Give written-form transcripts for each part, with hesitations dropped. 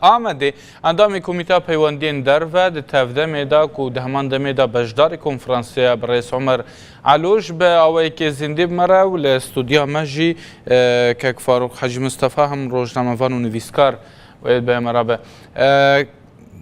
آمده اندام کمیته پیوندین درو د تفدم دا کو دهمان دم دا بجدار کنفرانسیا برئیس عمر علوش به اوی که زنده مره و استودیا مجی که فاروق حاجی مصطفی هم روزنامه‌نویس و نویسکار و به مرابه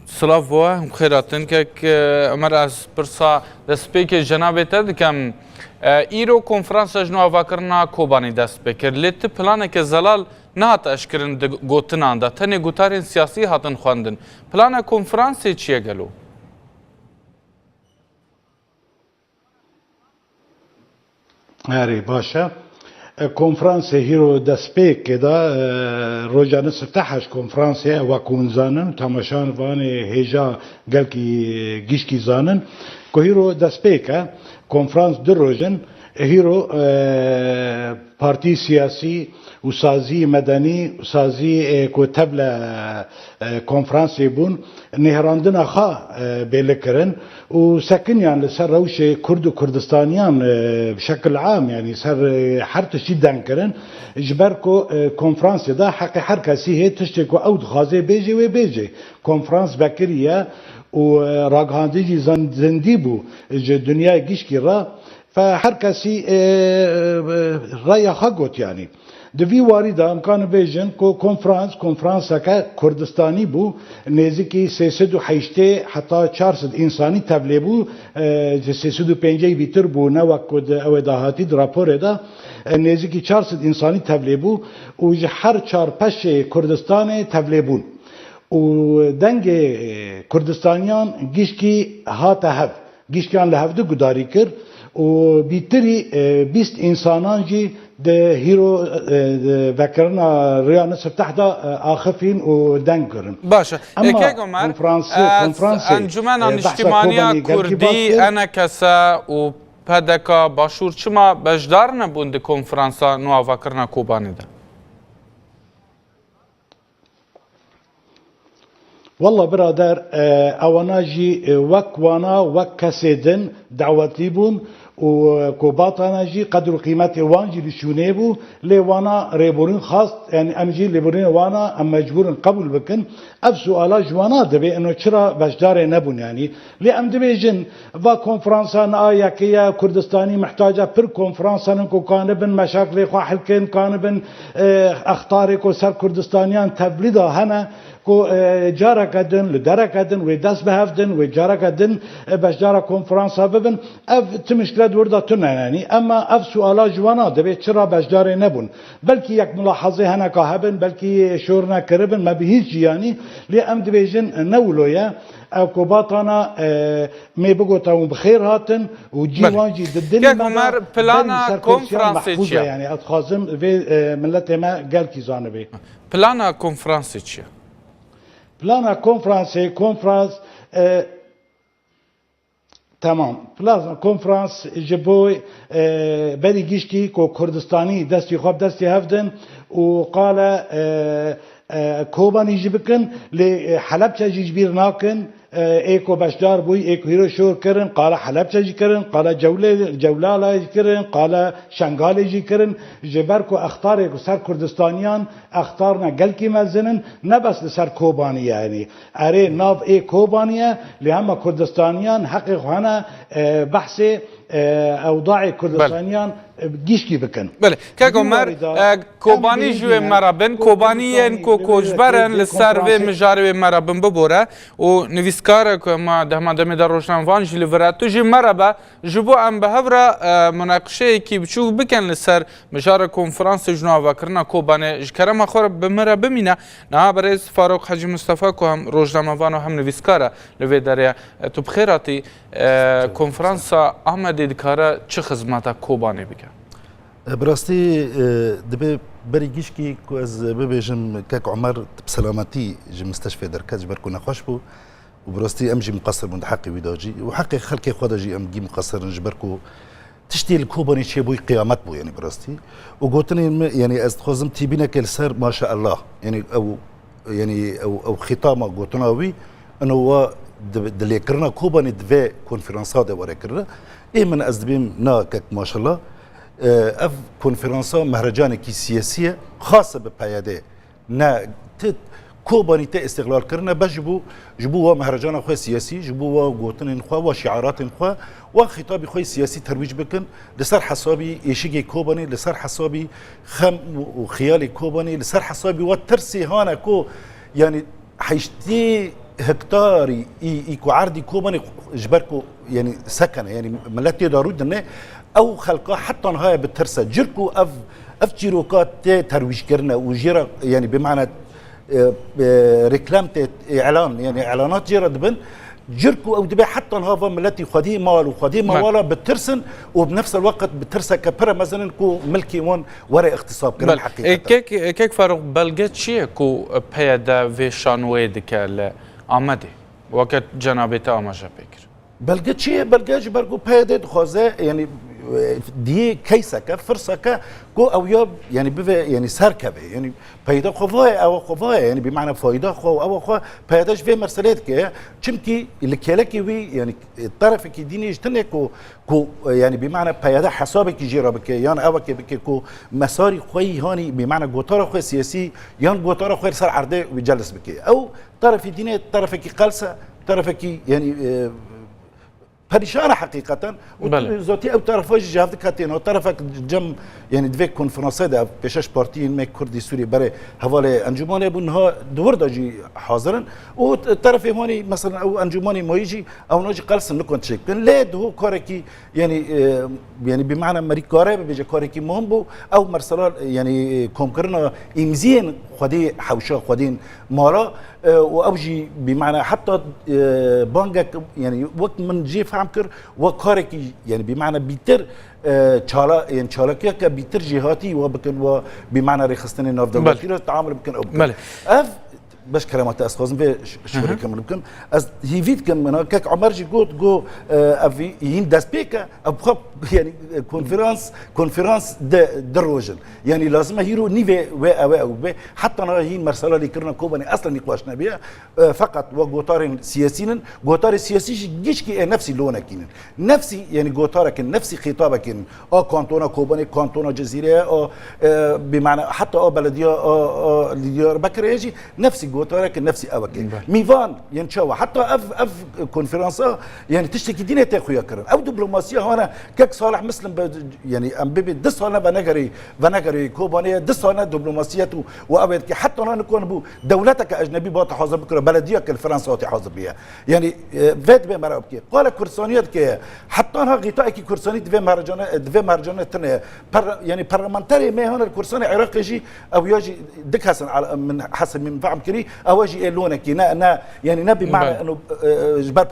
سلاف و هم خیراتن که امر از پرسا دست که جناب تدکم ایرو کنفرانس جنوا واکرنا کوبانی دست بکر لیت پلانه که زلال نهات اشکرن گوتنان دا تنه گوتارین سیاسی هاتن خواندن پلانه کنفرانسی چیه گلو؟ هری باشه کنفرانس هیرو دسپیک که دا روزانه سفتحش کنفرانس وکون زانن تماشان وان هجا گل کی گیشکی زانن که هیرو دسپیک کنفرانس در روزن هیرو پارتی سیاسی و سازی مدنی و سازی که تبل کنفرانسی بون نهراندن آخا بلکرن و سکنیان لسر روش کرد و کردستانیان بشکل عام يعني سر هر تشتی دن کرن جبر کو کنفرانسی دا حق هر کسی هی تشتی کو او خازه بیجی و بیجی کنفرانس بکریه و راگهاندیجی زندی بو دنیای گیشکی را فهر کسی رای خاگوت يعني دوی وارده امکان بیجن کو کنفرانس که کردستانی بو نزدیکی 308 حتی 400 انسانی تبلیغ بو 350 بیتر بو نه وقت او دهاتی راپور ده نزدیکی 400 انسانی تبلیغ بو و هر 4-5 کردستان تبلیغ بون و دنگ کردستانیان گیشکی هات هف گیشکان لهفده گداری کرد و بیتری 20 انسانان جی ده هیرو ذكرنا رياضة سفتح دا آخفين ودنكرن. باشا. إيكي عمر أنجمن اجتماعية كردي أنا كسا و بدكا باشور شما بجدار نبون ده کنفرانسا نوا ذكرنا كوباني ده. والله برادر أوناجي وكوانا وكسيدن دعوتي بون وكوباتانا جي قدر قيمتي وانجي لشونيبو لوانا ريبورين خاص يعني امجي ليبورين وانا ام مجبور قبول بكن اف سؤالا جوانا دبي انه شرا بشدار نبون يعني لام دبي جن با كونفرنسان اياكيا كردستاني محتاجه بر كونفرنسان كو كانبن مشاكل خو حلكن كانبن اخطارك وسر كردستانيان تبليدا هنا کو جارا کدن لدارا کدن و دست بهفدن و جارا کدن بشدار کنفرانس ها ببن اف تمشکلات وردا تنه یعنی اما اف سوالا جوانا دبی چرا بشدار نبون بلکی یک ملاحظه هنه که هبن بلکی شور نکربن ما به هیچ یعنی لی ام دبیجن نولویا کوباتانا می بگوتاون بخیر هاتن و جیوانجی ددنی ما پلانا کنفرانسی چیه یعنی اتخازم و ملت ما گل کی زانبه پلانا کنفرانسی چیه پلانا کنفرانس تمام پلانا کنفرانس جبوی بری گیشتی کو کردستانی دستی خواب دستی هفدن و قال کوبانی جبکن لی حلب چجی جبیر ناکن ایکو بشدار بوی ایکو هیرو شور کرن قال حلب چجی کرن قال جولالا جی کرن قال شنگال جی کرن جبر کو اختار ایکو سر کردستانیان اختارنا گل کی مزنن نه بس سر کوبانی یعنی اره ناو ای کوبانیه لی همه کردستانیان حق خوانا بحث اوضاع کردستانیان گیشکی بکن. بله که عمر کوبانی جوی مرابن کوبانی ان کو کوجبرن لسر و مجاری مرابن ببوره و نویسکار که ما دهمان در روشنوان جلی وراتو جی مرابه جبو ام به هفره مناقشه کی بچو بکن لسر مجار کنفرانس جنوا کرنا کوبانی جکرم خور به مرابه مینه نه برای فاروق حاجی مصطفی که هم روشنوان و هم نویسکاره لوی داره تو بخیراتی کنفرانس آمده دکاره چه خدمات کوبانی بکن براستی دبی بریگیش کی که از ببیجم که عمر بسلامتی جم مستشفى درکج برکو نخوش بو و براستی ام جی مقصر من حقی ویداجی و حقی خلقی خود جی ام جی مقصر جبرکو تشتیل کوبانی چه بوی قیامت بو یعنی براستی و گوتنی یعنی از خوزم تیبینه که سر ما شاء الله یعنی او خطامه گوتناوی انه هو دلی کرنا کوبانی دوی کنفرانسات واره کرده ای من از دبیم نا که ما شاء الله اف کنفرانسا مهرجان کی سیاسیه خاصه به پیاده نه كوباني تا استغلال كرنا جبوا مهرجان خو سياسي جبوا قوتن خو وشعارات خو وخطاب خو سياسي ترويج بكن لسر حسابي يشيجي كوباني لسر حسابي خم وخيالي كوباني لسر حسابي وترسي هانا كو يعني حيشتي هكتاري يكو عردي كوباني جبركو يعني سكن يعني ملاتي دارود إنه أو خلقه حتى نهاية بالترسة جركو أف جيروكات ترويج كرنا وجيرا يعني بمعنى ريكلام إعلان يعني إعلانات جيرا دبن جركو أو دبي حتى نهاية ملاتي خدي مال وخدي موالا بالترسن وبنفس الوقت بالترسة كبرة مثلا كو ملكي وان ورا اغتصاب كرنا حقيقة كيك فاروق بلغت شيء كو بيدا في شانويد كال آمده وقت جنابته آماجه بكر بلغت شيء بلغت برغو بيدا خوازه يعني دي كيسك فرصك كو او يوب يعني يعني سركبه يعني بيدا خفايا او خفايا يعني بمعنى فايده خو او خو بيداش في مرسلات كي چمكي اللي كلكي وي يعني الطرف كي ديني اجتنكو كو يعني بمعنى بيدا حسابك جيرا بك يعني او كي كو مساري خوي هاني بمعنى غوتار خو سياسي يعني غوتار خو سر عرضه ويجلس بك او طرف ديني طرفك قلسه طرفك يعني پریشان حقیقتا و ذاتی او طرفش جهت کاتین و طرف جم يعني دوی کنفرانسه ده پیشش پارتی می کردی سوری برای حواله انجمن بونها دور داجی حاضرن و طرف هونی مثلا او انجمن مایجی او ناجی قلس نکن شکن لید هو کاری کی يعني بمعنى مريكاره بيجي كاري كي مهم بو او مرسلال يعني كومكرنا امزين خدي حوشا خدين مالا واوجي بمعنى حتى بانجك يعني وقت من جي فهم كر وكارك يعني بمعنى بيتر تشالا يعني تشالكيا كبيتر جهاتي وبكن بمعنى رخصتني ناف دولتي التعامل بكن او بكن اف باش كلامات اسخازم في شوري كمان بكم از هيفيت كم انا كاك عمر جي جو افي ين داسبيكا ابخ يعني كونفرنس دروجن يعني لازم هيرو نيفي و حتى انا هين مرسله اللي كرنا كوباني اصلا نقاشنا بها فقط وغوتار سياسيين غوتار سياسي جيش كي نفسي لونكين نفسي يعني غوتارك نفسي خطابك كانتونا كوباني كانتونا جزيره او بمعنى حتى بلديه اللي بكر يجي نفسي غوتارك نفسي اوكي ميفان ينشوا حتى اف كونفرنسا يعني تشتكي دينه تاخويا كرن او دبلوماسيه هنا كك صالح مسلم يعني ام بيبي دسونا بنغري كوبانيه دسونا دبلوماسيته وابد حتى انا نكون بو دولتك اجنبي بوت حاضر بكره بلديك الفرنسا حاضر بها يعني فيت بمرابكي قال كرسانيات كي حتى انا غيتاكي كرساني دفي مهرجان تن يعني برلمانتري ما هنا الكرساني عراقي يجي او يجي دك حسن على من حسب من فهم كري او يجي لونك نا يعني نبي معنى انه جبر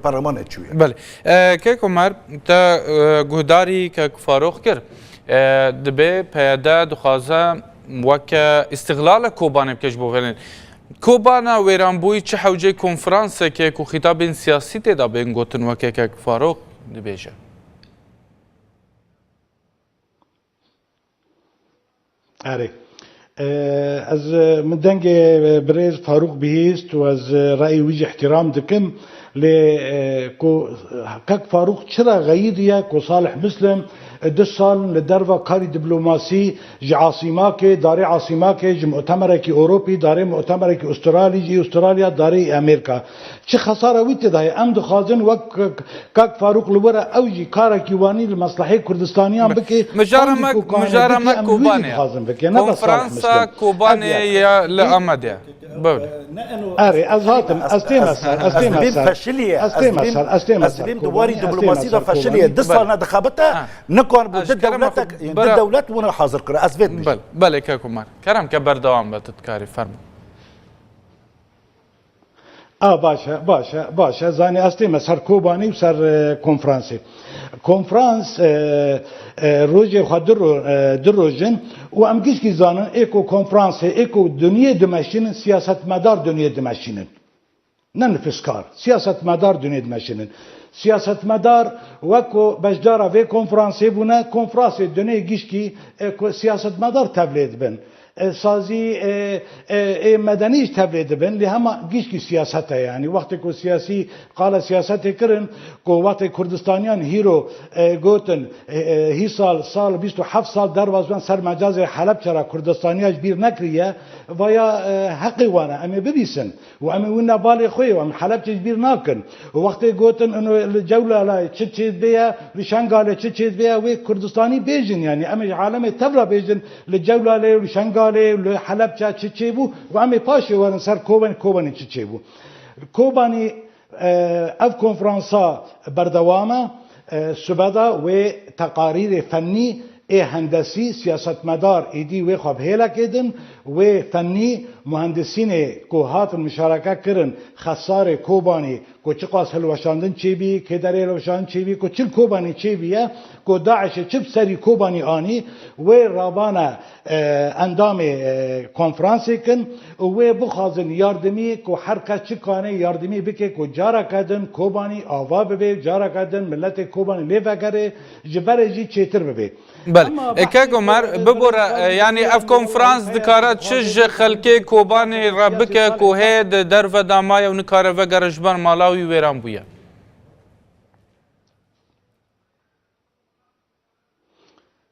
برلمان شويه بله كيك عمر تا گهداری که فاروق کرد دبی پیاده دخوازه وک استقلال کوبانه بکش بوفلن کوبانه ویرانبوی چه حوجه کنفرانس که کو خطاب سیاسی تدا بین گوتن وک که فاروق دبیجه آره از من دنگ بريز فاروق بهيست واز رأي ويجي احترام دكم لكو كاك فاروق شرا غيديا كو صالح مسلم دسال لدرفا كاري دبلوماسي جي عاصماكي داري عاصماكي جي مؤتمركي اوروبي داري مؤتمركي استرالي جي استراليا داري امريكا چه خساره ويت داي ام دخازن وك كاك فاروق لورا اوجي كاركي واني لمصلحه كردستانيان بكي مجارمك كوبانيا كونفرنسا كوبانيا يا لاماديا اري ازهاتم استيمسال استيمسال دواري دبلوماسي فشليه دسالنا دخابتها نكون ضد دولتك ضد دولت وانا حاضر قرا اثبت بله كاكو كرم كبر دوام بتتكاري فرمو باشا زاني استيما سر كوباني وسر كونفرانس روجي خدر دروجن وام كي زانن ايكو كونفرانس ايكو دنيا دمشين سياسة مدار دنيا دمشين نن فسكار سياسة مدار دنيا دمشين سياسة مدار وكو بجدارة في كونفرانس بنا كونفرانس دنيا جيشكي سياسة مدار تبليد بن سازی مدنیش تبرید بن لی همه گیش کی سیاسته یعنی وقتی که سیاسی قال سیاست کرن که وقتی کردستانیان هیرو گوتن هی سال 27 سال دروازن سر مجاز حلب چرا کردستانیاش بیر نکریه و یا حقی وانه امی ببیسن و امی ونا بالی خوی و ام حلب چیز بیر ناکن و وقتی گوتن انو الجوله لا چیز بیا لشنگاله چیز بیا و کردستانی بیجن یعنی امی عالم تبرا بیجن لجوله لا لشنگاله لحلب چی بو و امی پاشه وان سر کوبانی چی بو کوبانی اف کنفرانسا بردوامه سبدا و تقاریر فنی هندسی سیاستمدار ایدی و خواب هیلا کردن و فنی مهندسین که هات مشارکت کردن خسار کوبانی که چه قاس هلوشاندن چی بی که در هلوشاندن چی بی که چل کوبانی چی بیه که داعش چپ سری کوبانی آنی و رابانا اندام کنفرانسی کن و بخوازن یاردمی که هر کس چی کانه یاردمی بکه که جارا کردن کوبانی آوا ببه جارا کردن ملت کوبانی لیوگره جبره جی چیتر ببه بله اکه گمر ببره یعنی اف کنفرانس دکارت چج خلکی کوبانی ربکه کوه در و دامای و نکاره و گرجبان مالاوی ویران بویا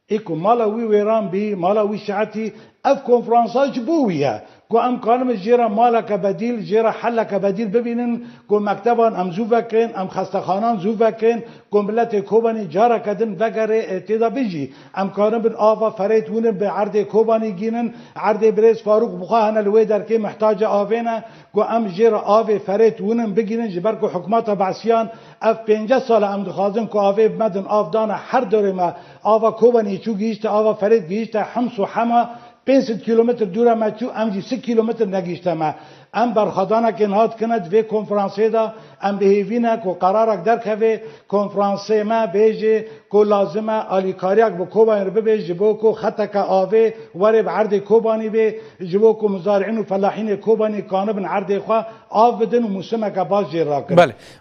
ایکو مالاوی ویران بی مالاوی شعتی اف کنفرانساج بویه کو ام کانم جیرا مالک بدیل جیرا حلک بدیل ببینن کو مکتبان ام زوفکن ام خستخانان زوفکن کو ملت کوبانی جارا کدن وگره ابتدا بجی ام کانم بن آوا فرید ونن به عرض کوبانی گینن عرض بریز فاروق بخواهن الوی در که محتاج آوینا کو ام جیرا آوی فرید ونن بگینن جبر کو حکومت بعثیان اف 50 سال ام دخوازن کو آوی مدن آفدان هر دوره ما آوا کوبانی چو گیشت آوا فرید گیشت حمص و حما 500 کیلومتر دوره ما چو ام جی 3 کیلومتر نگیشته ما ام برخدانه که نهاد کند و کنفرانسی دا ام بهیوینه که قرارک درکوه کنفرانسی ما بیجه که لازمه آلیکاریک با کوبانی رو ببیج جبو که خطه که آوه وره بعرض کوبانی بی جبو که مزارعین و فلاحین کوبانی کانبن عرض خواه آف بدن و موسمه که باز جیر را کن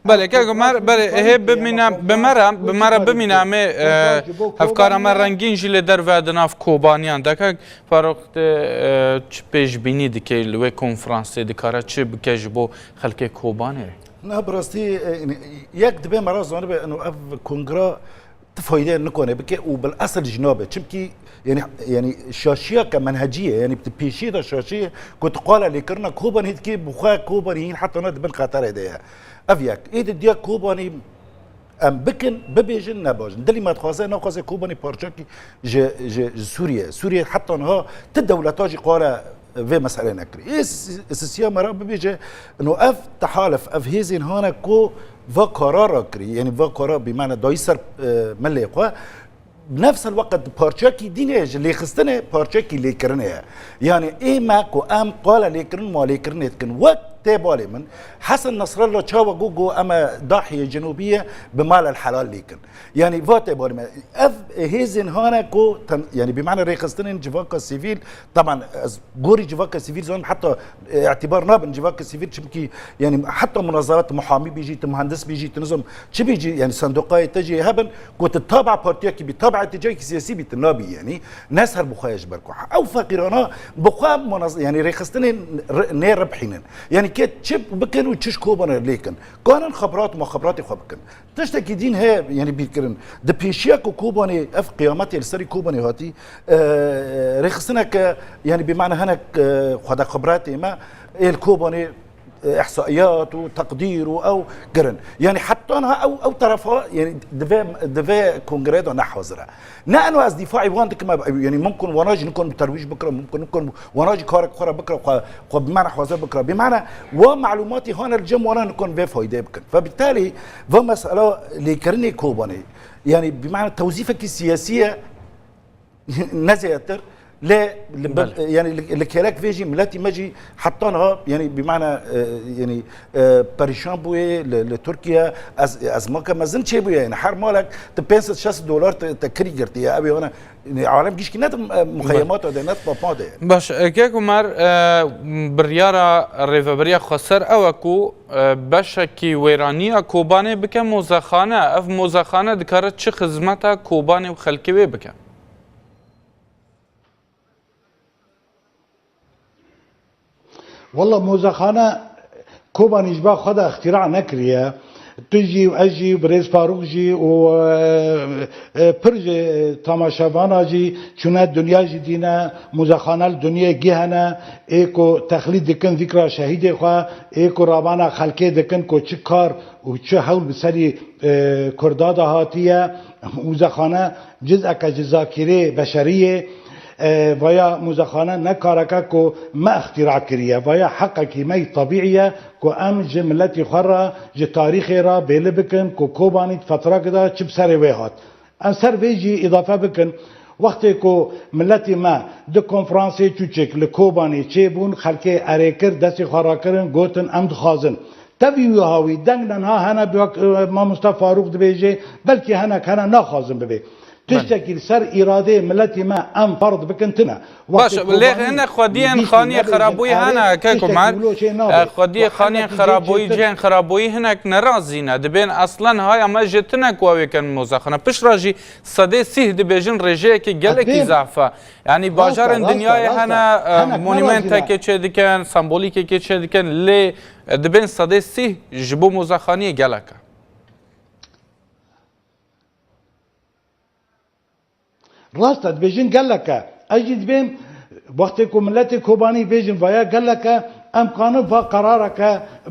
بله که گمر بله هی بمرم بمینم افکار ما رنگین جل در و دناف کوبانیان دکه فاروق چه پیش بینی دکه لوی کنفرانسی دکاره چه بکش بو خلک کوبانی نه براستی یک دبی مرا زانه به انه اف کنگره تفایده نکنه بکه و بالاصل جنابه چمکی يعني شاشيه كمنهجيه يعني بتبيشي ده شاشيه كنت قال اللي كرنا كوباني كي بخا كوباني حتى ند بن خطر هدايا افياك ايد ديا كوباني ام بكن ببيجن نباج دلي ما تخازه ناقص كوباني بارشاكي سوريا حتى انها الدولتاجي قال في مسألة نكري السياسة مرة بيجي إنه أف تحالف أف هيزين هانا كو فقرار كري يعني فقرار بمعنى دايسر ملقوا بنفس الوقت بارشاكي دينيج اللي خستنا بارشاكي اللي كرنها يعني إيه ما كو أم قال اللي كرن ما اللي كرنت كن وقت تابالي من حسن نصر الله تشاوى جوجو أما ضاحية جنوبية بمال الحلال ليكن يعني فات بالي ما أف هيزن هانا كو يعني بمعنى ريخستن جفاكا سيفيل طبعا جوري جفاكا سيفيل زون حتى اعتبارنا بن جفاكا سيفيل شبكي يعني حتى مناظرات محامي بيجي مهندس بيجي تنظم شو بيجي يعني صندوقات تجي هبن كنت تتابع بارتيكي بتابع اتجاه سياسي بتنابي يعني ناس هالبخايش بركو أو فقيرانا بخا يعني ريخستن نير ربحين يعني كيت شب بكن وتشش كوبنا ليكن كان خبرات ما خبراتي خبكن تشتكي دين هي يعني بيكرن ده بيشياكو كوباني اف قيامتي السري كوباني هاتي رخصنك يعني بمعنى هناك خد خبراتي ما الكوباني احصائيات وتقدير او قرن يعني حتى انا او طرفها يعني دفا كونغريد ونحو زرع نحن از دفاعي واندك ما يعني ممكن وناجي نكون بترويج بكره ممكن نكون وناجي كارك خرا بكره بمعنى حوازر بكره بمعنى ومعلوماتي هون الجم وانا نكون في فايده بكن فبالتالي فمساله اللي كرني كوباني يعني بمعنى توظيفك السياسيه نزيتر لا يعني الكلاك فيجي ملاتي ماجي حطانها يعني بمعنى يعني باريشان بوي لتركيا از ما كما زنت شي بوي يعني حر مالك تبنس 6 دولار تكري قرتي يا ابي انا عالم جيش كنات مخيمات ودينات باباده باش كيكو مار بريارا ريفابريا خسر اوكو باشكي ويرانيه كوباني بكم موزخانه اف موزخانه دكرت شي خدمتها كوباني وخلكي بكم والله موزخانه كوباني جبا خدا اختراع نكريه تجي واجي بريز فاروق جي و برج تماشاوانا جي چونه دنیا جي دينا موزخانه الدنيا جهنا ايكو تخليد دكن ذكرى شهيد خو ايكو رابانا خلقه دكن کو چه کار و چه حول بسری کرداد هاتیه موزخانه جزء كجزاكيري بشريه ويا موزخانه نكاركا كو ما اختراع كريه ويا حقك مي طبيعيه كو ام جملتي خرا ج تاريخ را بيل بكن كو كوباني فتره كده چبسري ويهات انسر بيجي اضافه بكن وقت كو ملتي ما دو كونفرانسي چوچك لكوباني چيبون خلكي اريكر دسي خرا كرن گوتن ام خازن تبي هاوي دنگن ها هنا ما مصطفى فاروق دبيجي بلكي هنا كان ناخازن ببي تشتكي سر إرادة ملتي ما أم فرض بكنتنا باش ليه هنا خديان خانية خرابوي هنا كاكمار خدية خانية خرابوي جين خرابوي هناك نرازينا دبين أصلا هاي أما جتنا كواوي كان موزخنا بش راجي صدي سيه دبيجن رجيكي جلكي زعفة يعني باجار الدنيا هنا مونيمنتا كيتشي دكان سامبوليكي كيتشي دكان ليه دبين صدي سيه جبو موزخانية جلكا راستا بيجن قال لك اجد بهم وقتكم ملتي كوباني بيجن فيا قال لك ام قانون فقرارك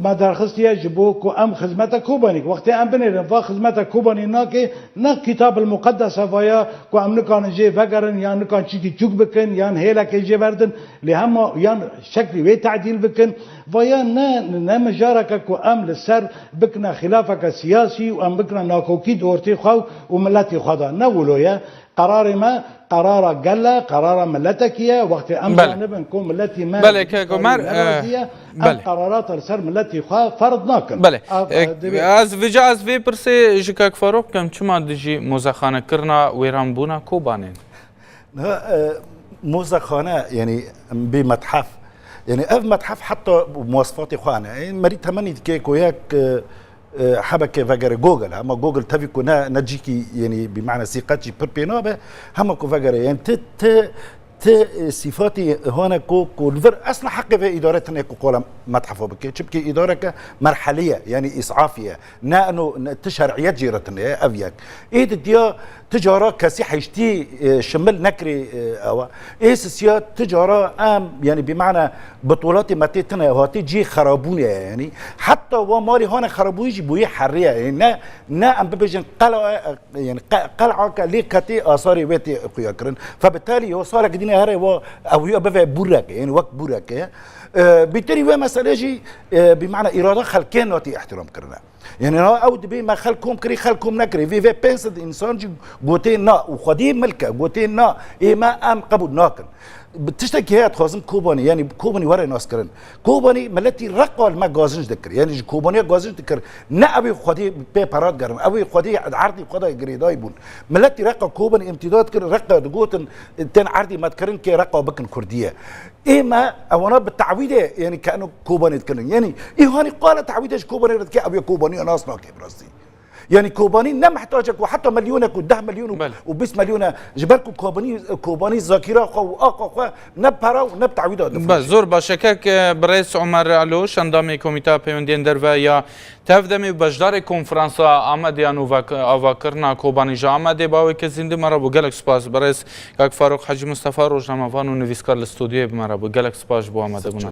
ما درخصت يجبوك ام خدمتك كوباني وقت ام بنير فخدمتك كوباني ناكي نا كتاب المقدس فيا كو ام نكان جي فقرن يا نكان شيكي تشوك بكن يا هيلك جي بردن لهم يا شكل وي تعديل بكن فيا نا مجارك كو ام للسر بكنا خلافك سياسي وام بكنا ناكوكي دورتي خو وملتي خدا نولو يا قرار ما قرار قال قرار ملتكية وقت أمر نبنكم ملتي ما بله كمار قرارات السر ملتي خا فرض ناكن بله از وجا از وی پرسه جکاک فاروق کم چما دجی موزخانه کرنا ویران بونا کوبانین موزخانه يعني بمتحف يعني اف متحف حتى مواصفات اخوانا يعني مريت تمني كيك وياك حبك فجر جوجل هم جوجل تبي كنا نجيكي يعني بمعنى سيقاتي بربينابه هم كو فجر يعني صفاتي هنا كو الفر اصلا حق في ادارتنا كو قول متحف بك تشبكي اداره مرحليه يعني اسعافيه نا انه تشرعيات جيرتنا افياك ايه ديا تجاره كسي حيشتي شمل نكري او ايه سياسات تجاره ام يعني بمعنى بطولات ماتتنا هاتي جي خرابونه يعني حتى وماري هنا خرابوي جيبوي حريه يعني نا ام بيجن قلعه يعني قلعه ليكتي اثار بيتي قياكرن فبالتالي وصار قدينا هري او هي بفع بورك يعني وقت بورك بالتالي هو مساله جي بمعنى اراده خلقين نوتي احترام كرنا يعني او دبي ما خلكم كري خلكم نكري في بينسد انسان جي قوتين نا وخدي ملكه قوتين نا ايه ما ام قبل ناكن بتشتكي هي تخازن كوباني يعني كوباني ورا ناس كرن كوباني ملتي رقوا ما غازنج ذكر يعني كوباني غازنج ذكر نا ابي خدي بيبارات قرن ابي خدي عرضي خدي جريداي بون ملتي رقوا كوباني امتداد كر رقوا دقوتن تن عرضي ما تكرن كي رقوا بكن كرديه ايه ما اونا بالتعويض يعني كانه كوباني تكرن يعني ايه هاني قال تعويض كوباني كي ابي كوباني ناس ناكي براسي يعني كوباني لا محتاجك وحتى مليونك و10 مليون و20 مليون جبالكم كوباني ذاكره اقوى نبرا ونبتعويضات بس زور باشكك برئيس عمر علوش اندامي كوميتا بيوندين درفايا تفدمي بجدار كونفرنسا امديان وفاكرنا كوباني جامدي باوي كزند مرابو جالك سباس برئيس كاك فاروق حاجي مصطفى روجنامه فانو نويسكار الاستوديو بمرابو جالك سباس بو امده